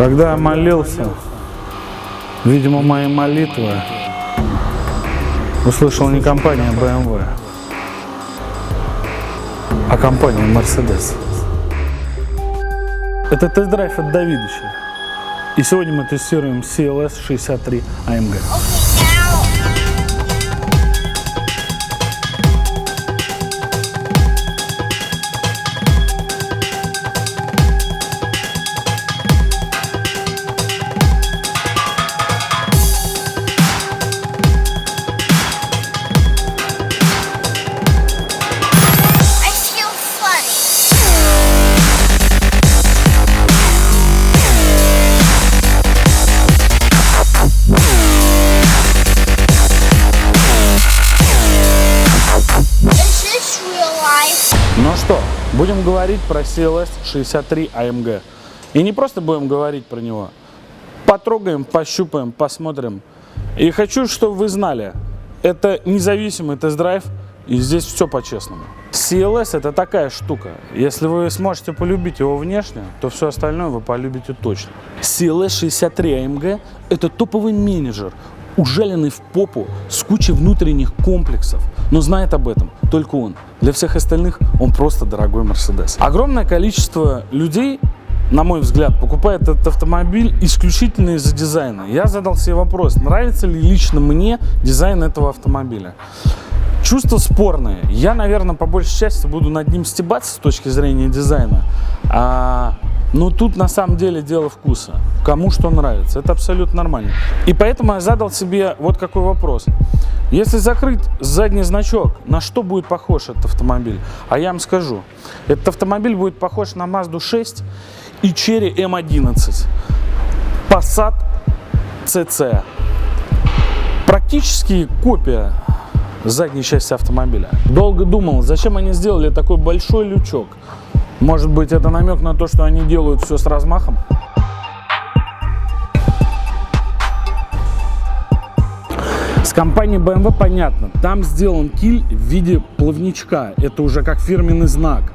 Когда я молился, видимо, мои молитвы услышала не компания BMW, а компания Mercedes. Это тест-драйв от Давидыча. И сегодня мы тестируем CLS 63 AMG. Ну что, будем говорить про CLS 63 AMG. И не просто будем говорить про него. Потрогаем, пощупаем, посмотрим. И хочу, чтобы вы знали, это независимый тест-драйв, и здесь все по-честному. CLS это такая штука. Если вы сможете полюбить его внешне, то все остальное вы полюбите точно. CLS 63 AMG это топовый менеджер, ужаленный в попу с кучей внутренних комплексов. Но знает об этом только он. Для всех остальных он просто дорогой Mercedes. Огромное количество людей, на мой взгляд, покупает этот автомобиль исключительно из-за дизайна. Я задал себе вопрос, нравится ли лично мне дизайн этого автомобиля. Чувство спорное. Я, наверное, по большей части буду над ним стебаться с точки зрения дизайна. Но тут на самом деле дело вкуса. Кому что нравится. Это абсолютно нормально. И поэтому я задал себе вот какой вопрос. Если закрыть задний значок, на что будет похож этот автомобиль? А я вам скажу. Этот автомобиль будет похож на Mazda 6 и Chery M11. Passat CC. Практически копия задней части автомобиля. Долго думал, зачем они сделали такой большой лючок. Может быть, это намек на то, что они делают все с размахом? С компанией BMW понятно. Там сделан киль в виде плавничка. Это уже как фирменный знак.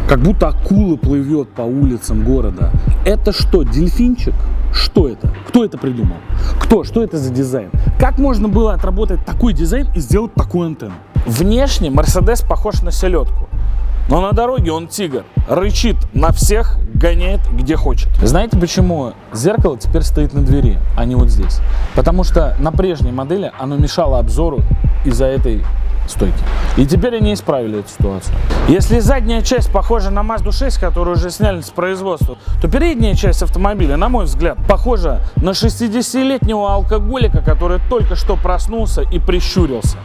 Как будто акула плывет по улицам города. Это что, дельфинчик? Что это? Кто это придумал? Кто? Что это за дизайн? Как можно было отработать такой дизайн и сделать такую антенну? Внешне Mercedes похож на селедку. Но на дороге он тигр. Рычит на всех, гоняет где хочет. Знаете, почему зеркало теперь стоит на двери, а не вот здесь? Потому что на прежней модели оно мешало обзору из-за этой стойки. И теперь они исправили эту ситуацию. Если задняя часть похожа на Mazda 6, которую уже сняли с производства, то передняя часть автомобиля, на мой взгляд, похожа на 60-летнего алкоголика, который только что проснулся и прищурился.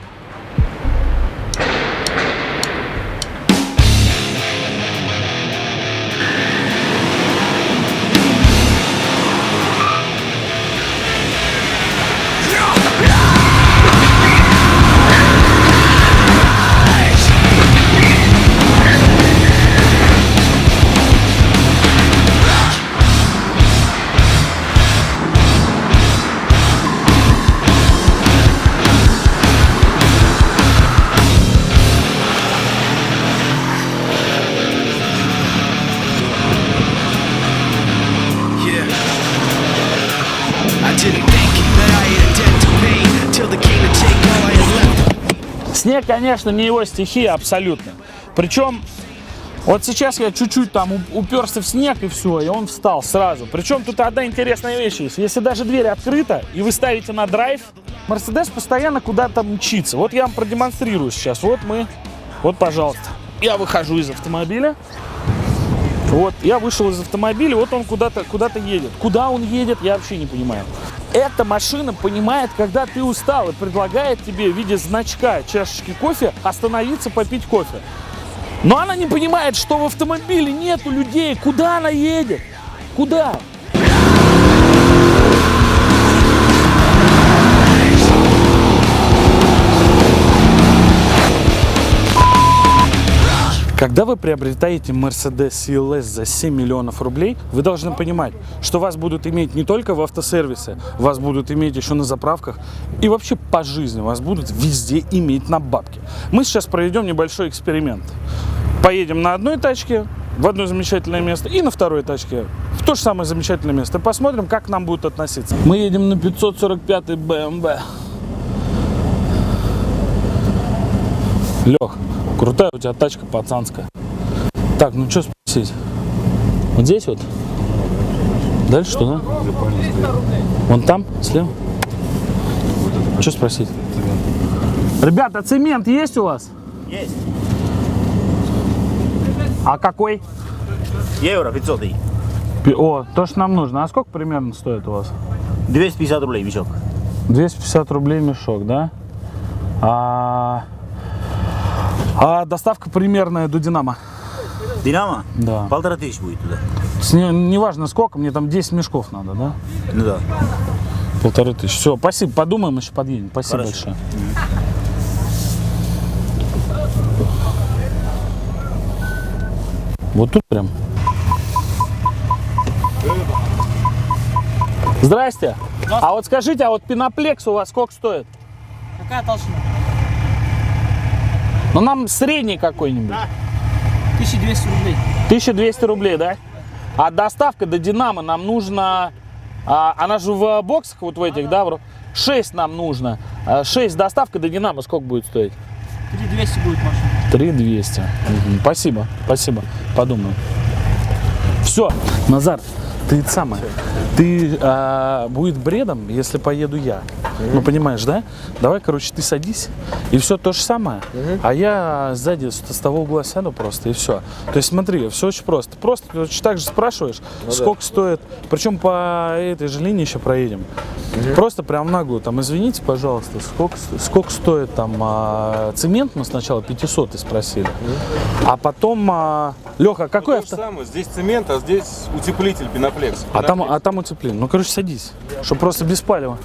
Снег, конечно, не его стихия абсолютно. Причем, вот сейчас я чуть-чуть там уперся в снег и все, и он встал сразу. Причем тут одна интересная вещь есть. Если даже дверь открыта, и вы ставите на драйв, Mercedes постоянно куда-то мчится. Вот я вам продемонстрирую сейчас. Вот пожалуйста. Я выхожу из автомобиля. Вот, я вышел из автомобиля, вот он куда-то едет. Куда он едет, я вообще не понимаю. Эта машина понимает, когда ты устал, и предлагает тебе в виде значка чашечки кофе остановиться, попить кофе. Но она не понимает, что в автомобиле нету людей. Куда она едет? Куда? Когда вы приобретаете Mercedes CLS за 7 миллионов рублей, вы должны понимать, что вас будут иметь не только в автосервисе, вас будут иметь еще на заправках и вообще по жизни вас будут везде иметь на бабки. Мы сейчас проведем небольшой эксперимент. Поедем на одной тачке, в одно замечательное место и на второй тачке в то же самое замечательное место. Посмотрим, как к нам будут относиться. Мы едем на 545-й BMW. Лех, крутая у тебя тачка пацанская. Так, ну что спросить? Вот здесь вот? Дальше что, да? Вон там, слева? Что спросить? Ребята, цемент есть у вас? Есть. А какой? Евро 500. О, то, что нам нужно. А сколько примерно стоит у вас? 250 рублей мешок. 250 рублей мешок, да? А доставка примерная до Динамо? Динамо? Да. 1500 будет туда. Неважно сколько, мне там 10 мешков надо, да? Ну да. 1500. Все, спасибо, подумаем, еще подъедем. Спасибо Хорошо. большое. Вот тут прям. Здрасте. А вот скажите, а вот пеноплекс у вас сколько стоит? Какая толщина? Ну нам средний какой-нибудь. 1200 рублей. 1200 рублей, да? А доставка до Динамо нам нужно... она же в боксах вот в этих, да? 6 нам нужно. 6 доставка до Динамо сколько будет стоить? 3200 будет машина. 3200. Спасибо, спасибо. Подумаю. Все, Назар, ты самое. Ты будет бредом, если поеду я. Ну понимаешь, да? Давай, короче, ты садись и все то же самое. А я сзади с того угла сяду просто и все. То есть смотри, все очень просто. Просто точно так же спрашиваешь, сколько стоит. Причем по этой же линии еще проедем. Просто прям наглую, там, извините, пожалуйста, сколько стоит там цемент, мы сначала 500 и спросили, а потом, Леха, какой То же самое, здесь цемент, а здесь утеплитель пеноплекс. а там утепление. Ну, короче, садись, чтобы просто без палева.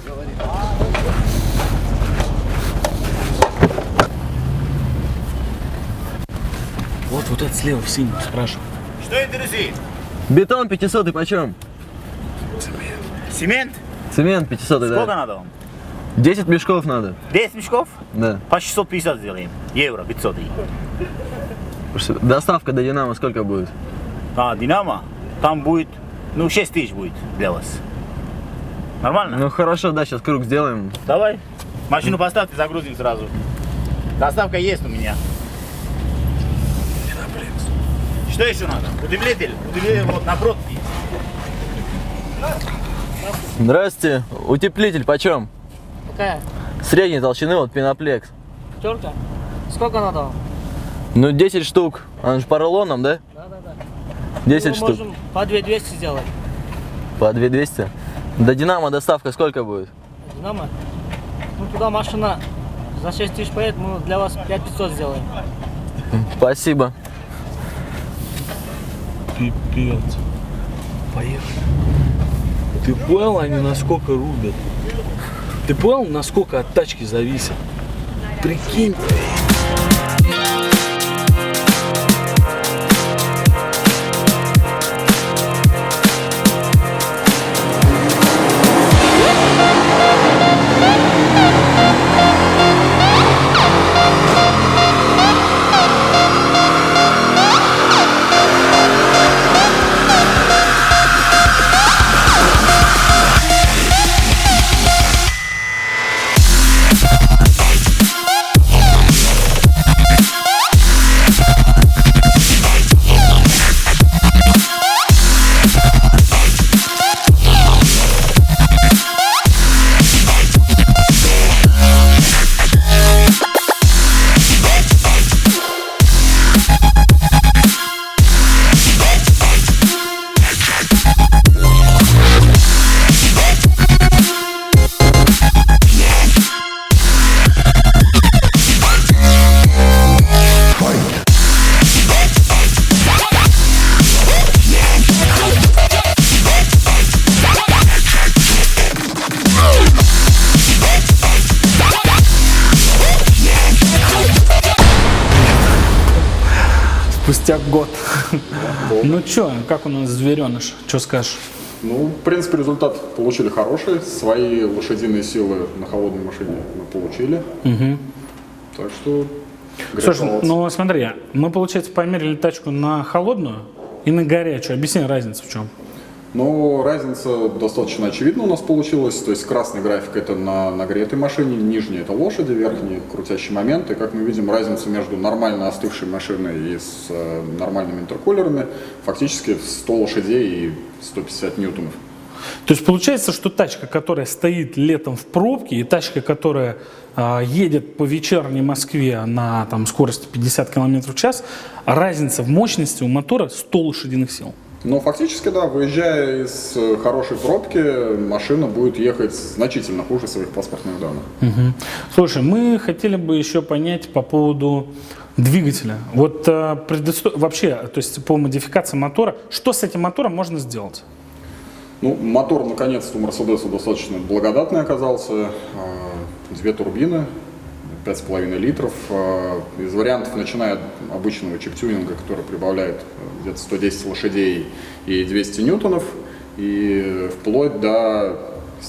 Вот это слева в синем спрашиваю. Что интересует? Бетон 500 почем? Цемент? Цемент 500, Сколько да. надо вам? 10 мешков надо. 10 мешков? Да. По 650 сделаем. Евро 500. Доставка до Динамо сколько будет? Динамо? Там будет, 6 тысяч будет для вас. Нормально? Ну хорошо, да, сейчас круг сделаем. Давай. Машину поставьте, загрузим сразу. Доставка есть у меня. Что еще надо? Утеплитель. Утеплитель вот напротив есть. Здравствуйте. Утеплитель почем? Какая? Средней толщины, вот пеноплекс. Пятерка? Сколько надо вам? Ну 10 штук. Он же по рулонам, да? Да. 10 Мы штук. можем по 2200 сделать. По 2200. До Динамо доставка сколько будет? Динамо? Ну туда машина за 6 тысяч поедет, мы для вас 5500 сделаем. Спасибо. Пипец. Поехали. Ты понял, они насколько рубят? Ты понял, насколько от тачки зависит? Прикинь. Спустя год. Ну чё, как у нас звереныш? Чё скажешь? Ну, в принципе, результат получили хороший. Свои лошадиные силы на холодной машине мы получили. Так что... грех Слушай, жаловаться. ну смотри, мы, получается, померили тачку на холодную, и на горячую. Объясни, разницу в чем? Но разница достаточно очевидна у нас получилась. То есть красный график это на нагретой машине, нижний это лошади, верхний крутящий момент. И как мы видим, разница между нормально остывшей машиной и с нормальными интеркулерами фактически в 100 лошадей и 150 ньютонов. То есть получается, что тачка, которая стоит летом в пробке, и тачка, которая едет по вечерней Москве на там, скорости 50 км в час, разница в мощности у мотора 100 лошадиных сил. Но фактически, да, выезжая из хорошей пробки, машина будет ехать значительно хуже своих паспортных данных. Угу. Слушай, мы хотели бы еще понять по поводу двигателя. Вот вообще, то есть по модификации мотора, что с этим мотором можно сделать? Ну, мотор, наконец-то, у Мерседеса достаточно благодатный оказался. 2 турбины, 5,5 литров. Из вариантов, начиная от обычного чип-тюнинга, который прибавляет где-то 110 лошадей и 200 ньютонов, и вплоть до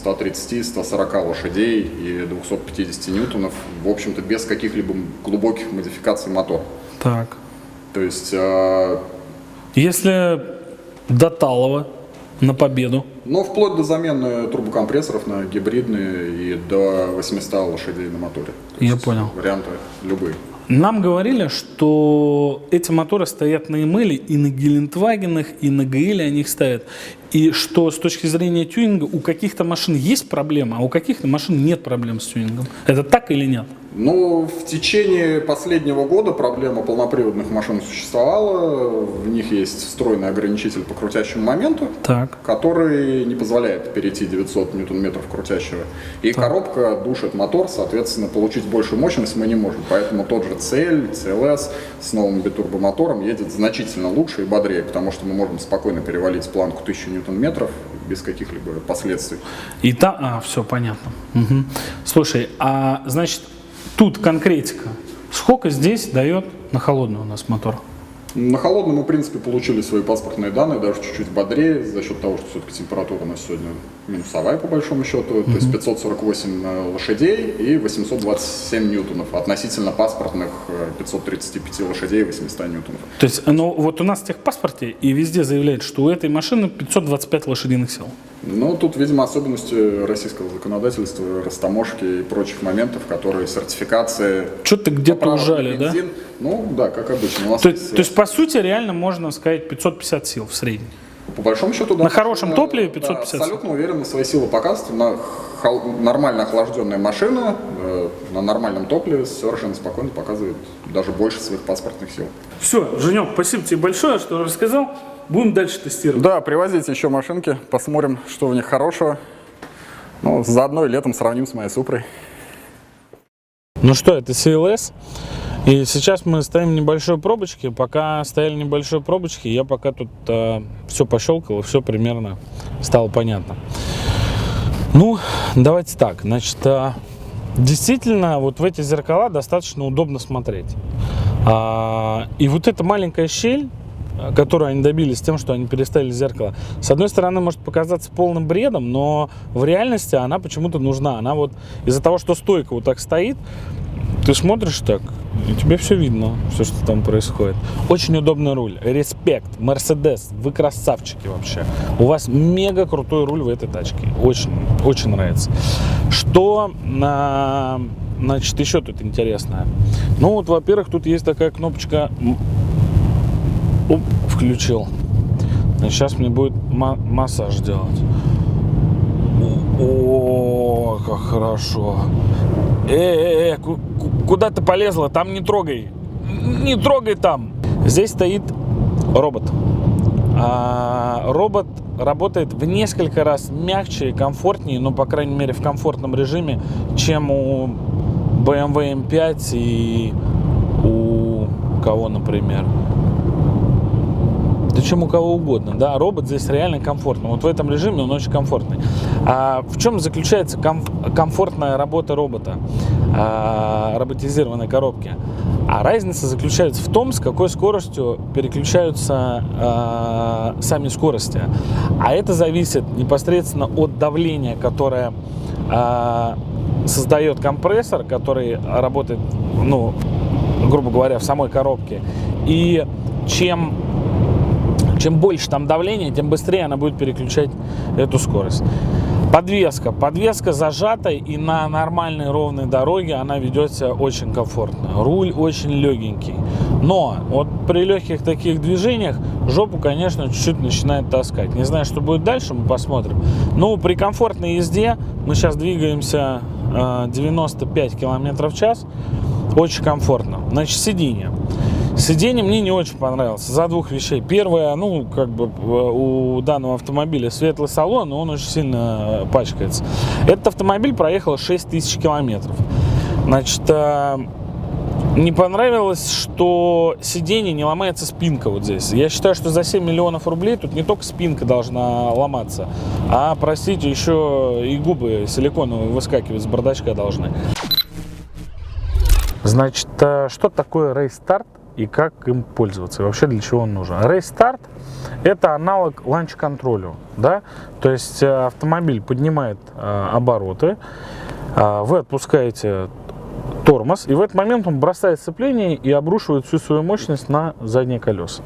130-140 лошадей и 250 ньютонов, в общем-то, без каких-либо глубоких модификаций мотора. Так. То есть... Если до Талова на победу. Но вплоть до замены турбокомпрессоров на гибридные и до 800 лошадей на моторе. То Я есть понял. Варианты любые. Нам говорили, что эти моторы стоят на Эмеле и на Гелендвагенах, и на ГЛ они их ставят. И что с точки зрения тюнинга у каких-то машин есть проблема, а у каких-то машин нет проблем с тюнингом. Это так или нет? Ну, в течение последнего года проблема полноприводных машин существовала. В них есть встроенный ограничитель по крутящему моменту, Так. который не позволяет перейти 900 ньютон-метров крутящего. И коробка душит мотор, соответственно, получить большую мощность мы не можем. Поэтому тот же CL, CLS с новым битурбомотором едет значительно лучше и бодрее, потому что мы можем спокойно перевалить планку 1000 ньютон-метров без каких-либо последствий. И там, все понятно. Угу. Слушай, а значит, тут конкретика. Сколько здесь дает на холодный у нас мотор? На холодном мы, в принципе, получили свои паспортные данные, даже чуть-чуть бодрее, за счет того, что все-таки температура у нас сегодня минусовая, по большому счету. То есть 548 лошадей и 827 ньютонов. Относительно паспортных 535 лошадей и 800 ньютонов. То есть, ну вот у нас в техпаспорте и везде заявляет, что у этой машины 525 лошадиных сил. Ну, тут, видимо, особенности российского законодательства, растаможки и прочих моментов, которые сертификации... Что-то где-то поправок на ужали, да? бензин. Ну, да, как обычно. У нас То есть, по сути, реально можно сказать 550 сил в среднем. По большому счету, да. На хорошем топливе 550 сил. Абсолютно уверен, свои силы показывает. Нормально охлажденная машина на нормальном топливе совершенно спокойно показывает даже больше своих паспортных сил. Все, Женек, спасибо тебе большое, что рассказал. Будем дальше тестировать. Да, привозите еще машинки, посмотрим, что в них хорошего. Ну, заодно и летом сравним с моей Супрой. Ну что, это CLS. И сейчас мы стоим в небольшой пробочке. Пока стояли в небольшой пробочке, я пока тут все пощелкал, и все примерно стало понятно. Ну, давайте так. Значит, действительно, вот в эти зеркала достаточно удобно смотреть. И вот эта маленькая щель, которую они добились тем, что они переставили зеркало, с одной стороны может показаться полным бредом, но в реальности она почему-то нужна. Она вот из-за того, что стойка вот так стоит, ты смотришь так, и тебе все видно, все, что там происходит. Очень удобный руль. Респект. Мерседес. Вы красавчики вообще. У вас мега крутой руль в этой тачке. Очень, очень нравится. Что, значит, еще тут интересное? Ну, вот, во-первых, тут есть такая кнопочка. Оп, включил. Значит, сейчас мне будет массаж делать. О, как хорошо. Куда ты полезла? Там не трогай. Не трогай там. Здесь стоит робот. Робот работает в несколько раз мягче и комфортнее, ну, по крайней мере, в комфортном режиме, чем у BMW M5 и у кого, например. Да чем у кого угодно, да, робот здесь реально комфортный. Вот в этом режиме он очень комфортный. В чем заключается комфортная работа робота, роботизированной коробки? А разница заключается в том, с какой скоростью переключаются сами скорости. А это зависит непосредственно от давления, которое создает компрессор, который работает, ну, грубо говоря, в самой коробке. И чем Чем больше там давление, тем быстрее она будет переключать эту скорость. Подвеска. Подвеска зажата, и на нормальной ровной дороге она ведет себя очень комфортно. Руль очень легенький. Но вот при легких таких движениях жопу, конечно, чуть-чуть начинает таскать. Не знаю, что будет дальше, мы посмотрим. Но при комфортной езде, мы сейчас двигаемся 95 км в час, очень комфортно. Значит, сиденье. Сиденье мне не очень понравилось за двух вещей. Первое, ну, как бы у данного автомобиля светлый салон, но он очень сильно пачкается. Этот автомобиль проехал 6000 километров. Значит, не понравилось, что сиденье не ломается спинка вот здесь. Я считаю, что за 7 миллионов рублей тут не только спинка должна ломаться, а, простите, еще и губы силиконовые выскакивать с бардачка должны. Значит, что такое рейстарт и как им пользоваться, и вообще для чего он нужен? Рейстарт — это аналог ланч-контролю, да? То есть автомобиль поднимает обороты, вы отпускаете тормоз, и в этот момент он бросает сцепление и обрушивает всю свою мощность на задние колеса.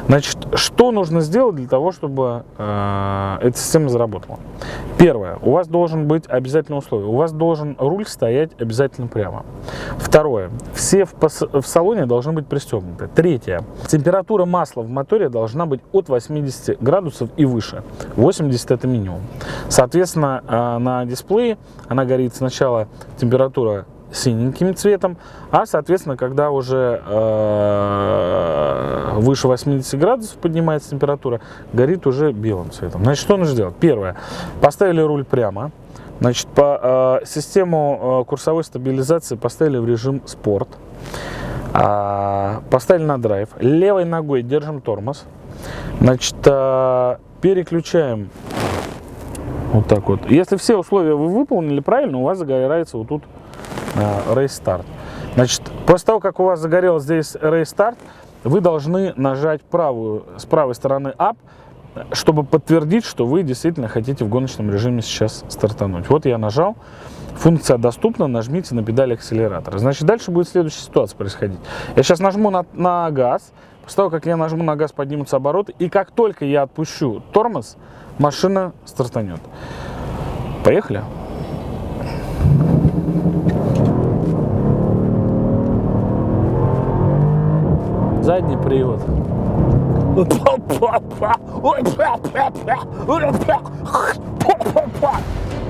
Значит, что нужно сделать для того, чтобы эта система заработала? Первое, у вас должен быть обязательное условие. У вас должен руль стоять обязательно прямо. Второе, все в салоне должны быть пристегнуты. Третье, температура масла в моторе должна быть от 80 градусов и выше. 80 это минимум. Соответственно, на дисплее она горит сначала температура синеньким цветом, а соответственно, когда уже выше 80 градусов поднимается температура, горит уже белым цветом. Значит, что нужно сделать? Первое, поставили руль прямо. Значит, по систему курсовой стабилизации поставили в режим спорт, поставили на драйв, левой ногой держим тормоз. Значит, переключаем вот так вот. Если все условия вы выполнили правильно, у вас загорается вот тут рейстарт. Значит, после того, как у вас загорелся здесь рейстарт, вы должны нажать с правой стороны Up, чтобы подтвердить, что вы действительно хотите в гоночном режиме сейчас стартануть. Вот я нажал, функция доступна, нажмите на педаль акселератора. Значит, дальше будет следующая ситуация происходить. Я сейчас нажму на газ, после того, как я нажму на газ, поднимутся обороты, и как только я отпущу тормоз, машина стартанет. Поехали! Задний привод.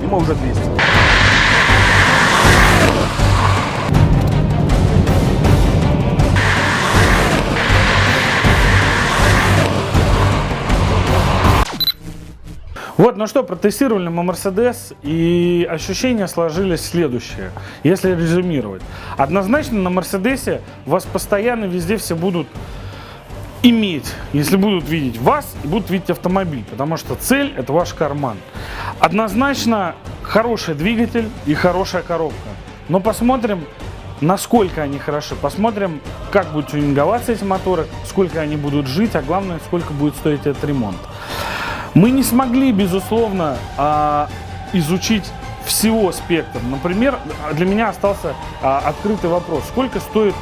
Ему уже 200. Вот, ну что, протестировали мы Mercedes, и ощущения сложились следующие, если резюмировать. Однозначно на Mercedes вас постоянно везде все будут иметь, если будут видеть вас, и будут видеть автомобиль, потому что цель — это ваш карман. Однозначно хороший двигатель и хорошая коробка, но посмотрим, насколько они хороши, посмотрим, как будут тюнинговаться эти моторы, сколько они будут жить, а главное, сколько будет стоить этот ремонт. Мы не смогли, безусловно, изучить всего спектра. Например, для меня остался открытый вопрос, сколько стоит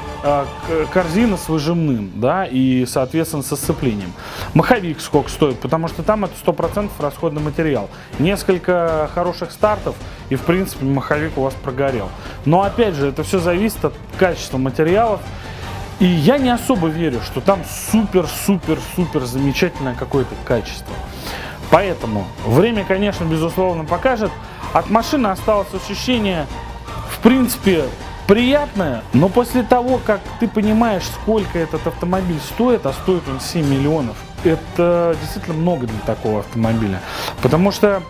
корзина с выжимным, да, и, соответственно, со сцеплением. Маховик сколько стоит, потому что там это 100% расходный материал. Несколько хороших стартов, и, в принципе, маховик у вас прогорел. Но, опять же, это все зависит от качества материалов. И я не особо верю, что там супер замечательное какое-то качество. Поэтому время, конечно, безусловно покажет. От машины осталось ощущение, в принципе, приятное, но после того, как ты понимаешь, сколько этот автомобиль стоит, а стоит он 7 миллионов, это действительно много для такого автомобиля. Потому что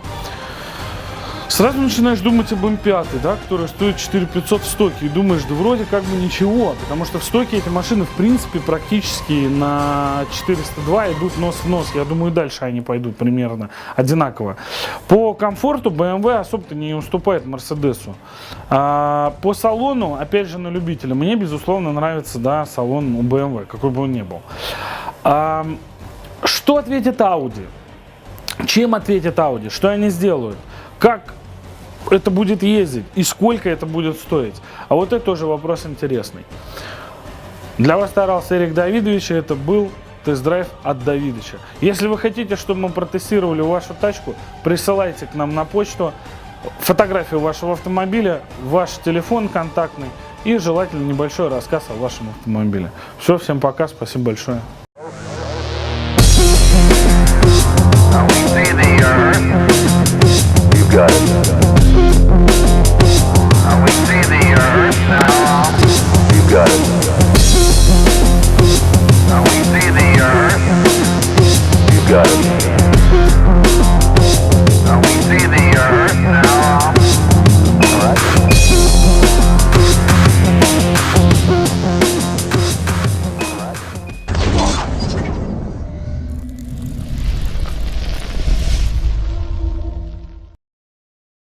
сразу начинаешь думать об М5, да, который стоит 4500 в стоке, и думаешь, да вроде как бы ничего, потому что в стоке эти машины, в принципе, практически на 402 идут нос в нос. Я думаю, дальше они пойдут примерно одинаково. По комфорту BMW особо-то не уступает Мерседесу. По салону, опять же, на любителя, мне, безусловно, нравится, да, салон у BMW, какой бы он ни был. Что ответит Audi? Чем ответит Audi? Что они сделают? Как это будет ездить и сколько это будет стоить? А вот это тоже вопрос интересный. Для вас старался Эрик Давидович, это был тест-драйв от Давидыча. Если вы хотите, чтобы мы протестировали вашу тачку, присылайте к нам на почту фотографию вашего автомобиля, ваш телефон контактный и желательно небольшой рассказ о вашем автомобиле. Все, всем пока, спасибо большое.